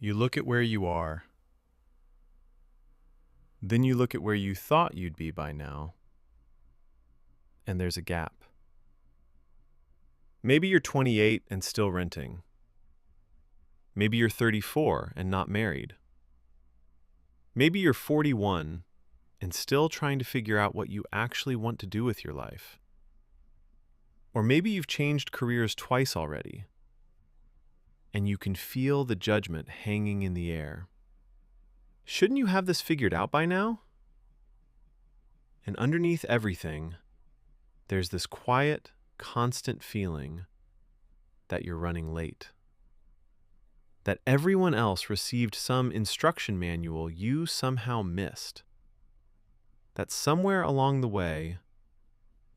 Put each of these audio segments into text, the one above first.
You look at where you are, then you look at where you thought you'd be by now, and there's a gap. Maybe you're 28 and still renting. Maybe you're 34 and not married. Maybe you're 41 and still trying to figure out what you actually want to do with your life. Or maybe you've changed careers twice already, and you can feel the judgment hanging in the air. Shouldn't you have this figured out by now? And underneath everything, there's this quiet, constant feeling that you're running late. That everyone else received some instruction manual you somehow missed. That somewhere along the way,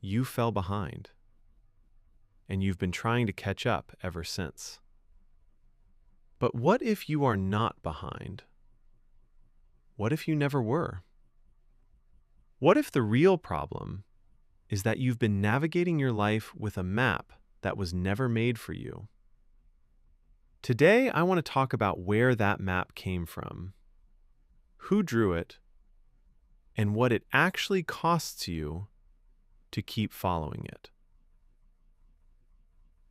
you fell behind. And you've been trying to catch up ever since. But what if you are not behind? What if you never were? What if the real problem is that you've been navigating your life with a map that was never made for you? Today, I want to talk about where that map came from, who drew it, and what it actually costs you to keep following it.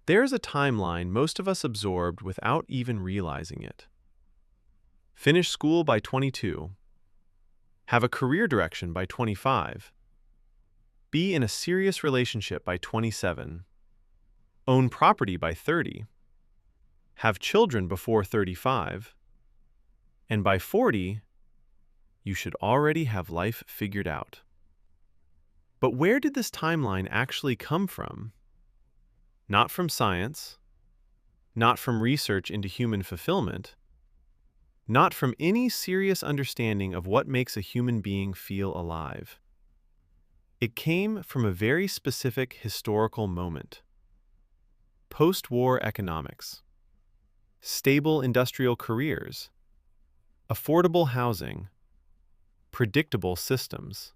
There's a timeline most of us absorbed without even realizing it. Finish school by 22. Have a career direction by 25. Be in a serious relationship by 27. Own property by 30. Have children before 35. And by 40, you should already have life figured out. But where did this timeline actually come from? Not from science, not from research into human fulfillment, not from any serious understanding of what makes a human being feel alive. It came from a very specific historical moment. Post-war economics, stable industrial careers, affordable housing, predictable systems.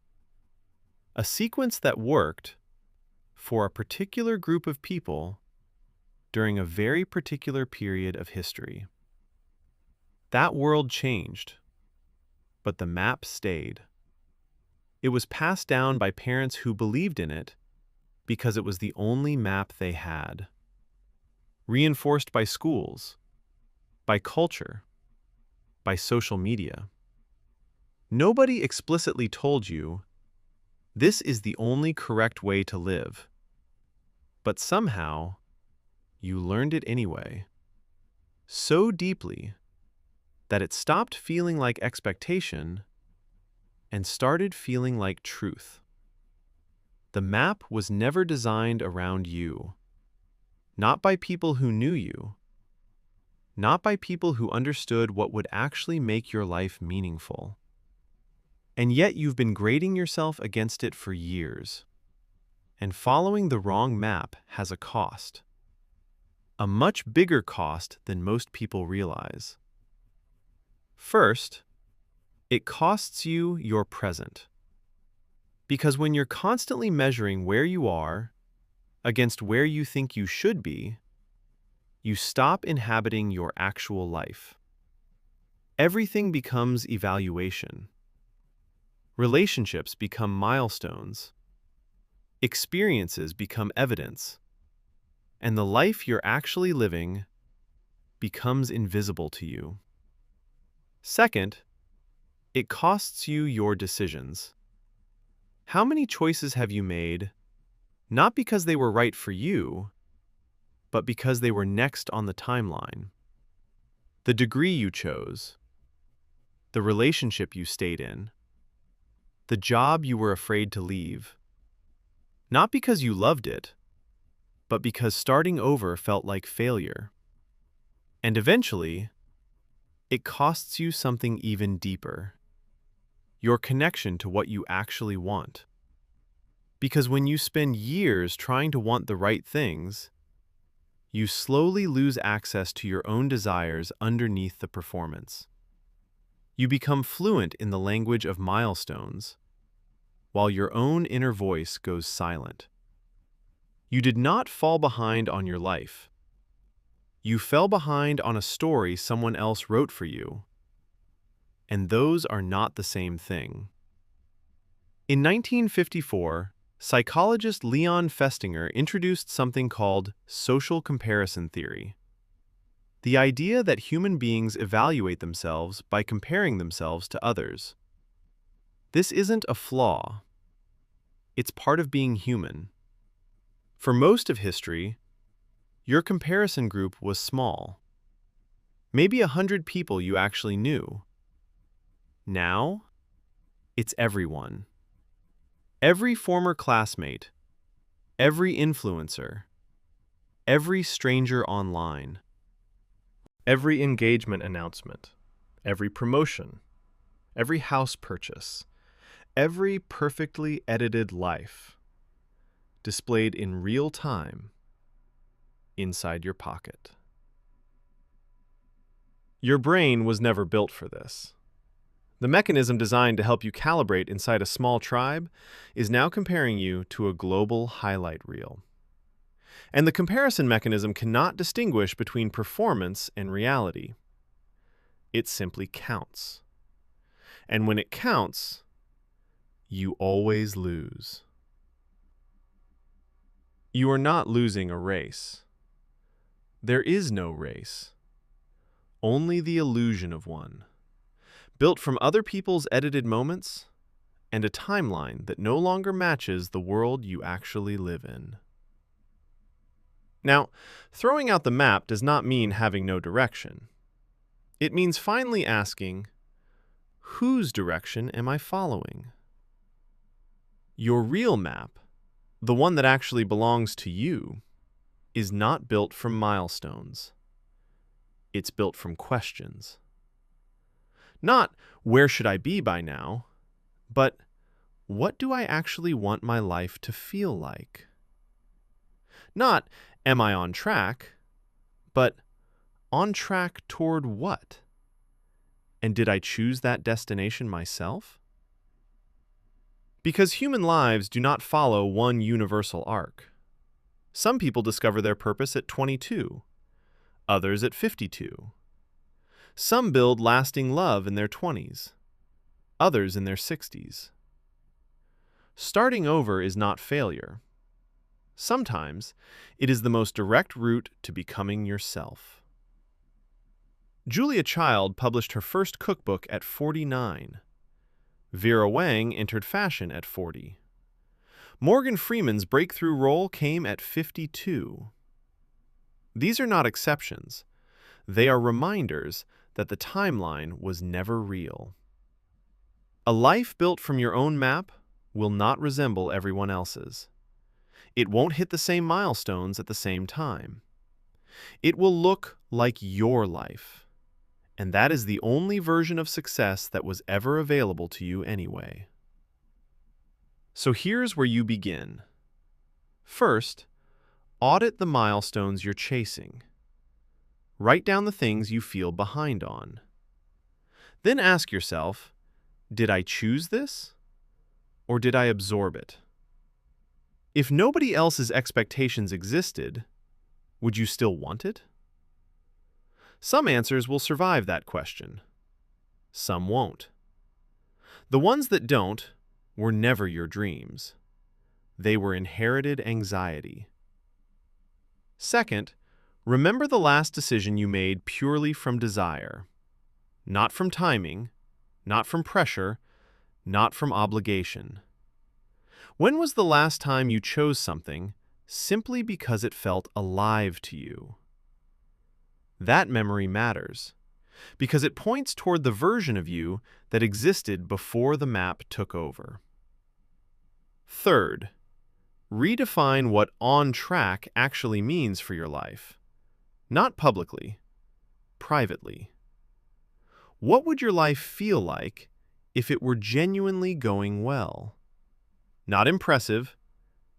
A sequence that worked for a particular group of people during a very particular period of history. That world changed, but the map stayed. It was passed down by parents who believed in it because it was the only map they had. Reinforced by schools, by culture, by social media. Nobody explicitly told you, this is the only correct way to live. But somehow, you learned it anyway. So deeply that it stopped feeling like expectation and started feeling like truth. The map was never designed around you, not by people who knew you, not by people who understood what would actually make your life meaningful. And yet you've been grading yourself against it for years. And following the wrong map has a cost. A much bigger cost than most people realize. First, it costs you your present. Because when you're constantly measuring where you are against where you think you should be, you stop inhabiting your actual life. Everything becomes evaluation. Relationships become milestones. Experiences become evidence. And the life you're actually living becomes invisible to you. Second, it costs you your decisions. How many choices have you made, not because they were right for you, but because they were next on the timeline? The degree you chose, the relationship you stayed in, the job you were afraid to leave. Not because you loved it, but because starting over felt like failure. And eventually, it costs you something even deeper. Your connection to what you actually want. Because when you spend years trying to want the right things, you slowly lose access to your own desires underneath the performance. You become fluent in the language of milestones, while your own inner voice goes silent. You did not fall behind on your life. You fell behind on a story someone else wrote for you, and those are not the same thing. In 1954, psychologist Leon Festinger introduced something called social comparison theory. The idea that human beings evaluate themselves by comparing themselves to others. This isn't a flaw. It's part of being human. For most of history, your comparison group was small. Maybe 100 people you actually knew. Now, it's everyone. Every former classmate, every influencer, every stranger online. Every engagement announcement, every promotion, every house purchase, every perfectly edited life, displayed in real time, inside your pocket. Your brain was never built for this. The mechanism designed to help you calibrate inside a small tribe is now comparing you to a global highlight reel. And the comparison mechanism cannot distinguish between performance and reality. It simply counts. And when it counts, you always lose. You are not losing a race. There is no race, only the illusion of one, built from other people's edited moments and a timeline that no longer matches the world you actually live in. Now, throwing out the map does not mean having no direction. It means finally asking, whose direction am I following? Your real map, the one that actually belongs to you, is not built from milestones. It's built from questions. Not, where should I be by now, but what do I actually want my life to feel like? Not, am I on track, but on track toward what? And did I choose that destination myself? Because human lives do not follow one universal arc. Some people discover their purpose at 22, others at 52. Some build lasting love in their 20s, others in their 60s. Starting over is not failure. Sometimes, it is the most direct route to becoming yourself. Julia Child published her first cookbook at 49. Vera Wang entered fashion at 40. Morgan Freeman's breakthrough role came at 52. These are not exceptions. They are reminders that the timeline was never real. A life built from your own map will not resemble everyone else's. It won't hit the same milestones at the same time. It will look like your life, and that is the only version of success that was ever available to you anyway. So here's where you begin. First, audit the milestones you're chasing. Write down the things you feel behind on. Then ask yourself, did I choose this, or did I absorb it? If nobody else's expectations existed, would you still want it? Some answers will survive that question. Some won't. The ones that don't were never your dreams. They were inherited anxiety. Second, remember the last decision you made purely from desire. Not from timing, not from pressure, not from obligation. When was the last time you chose something simply because it felt alive to you? That memory matters, because it points toward the version of you that existed before the map took over. Third, redefine what on track actually means for your life. Not publicly, privately. What would your life feel like if it were genuinely going well? Not impressive,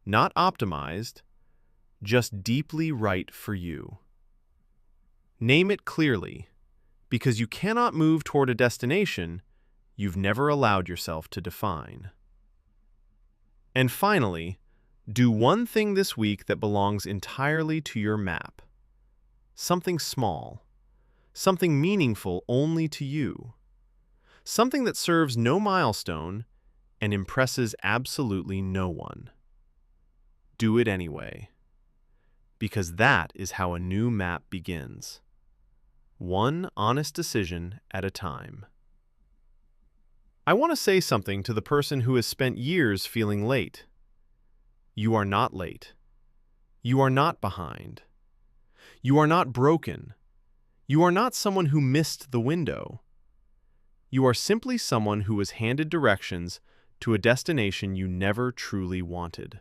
not optimized, just deeply right for you. Name it clearly, because you cannot move toward a destination you've never allowed yourself to define. And finally, do one thing this week that belongs entirely to your map. something small, something meaningful only to you, something that serves no milestone and impresses absolutely no one. Do it anyway, because that is how a new map begins. One honest decision at a time. I want to say something to the person who has spent years feeling late. You are not late. You are not behind. You are not broken. You are not someone who missed the window. You are simply someone who was handed directions to a destination you never truly wanted.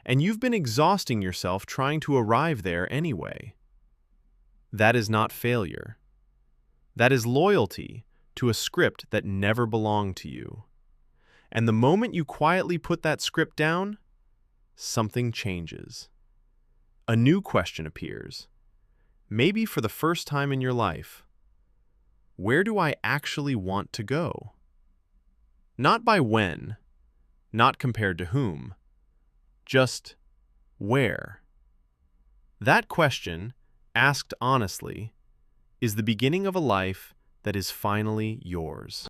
And you've been exhausting yourself trying to arrive there anyway. That is not failure. That is loyalty to a script that never belonged to you. And the moment you quietly put that script down, something changes. A new question appears. Maybe for the first time in your life. Where do I actually want to go? Not by when, not compared to whom, just where. That question, asked honestly, is the beginning of a life that is finally yours.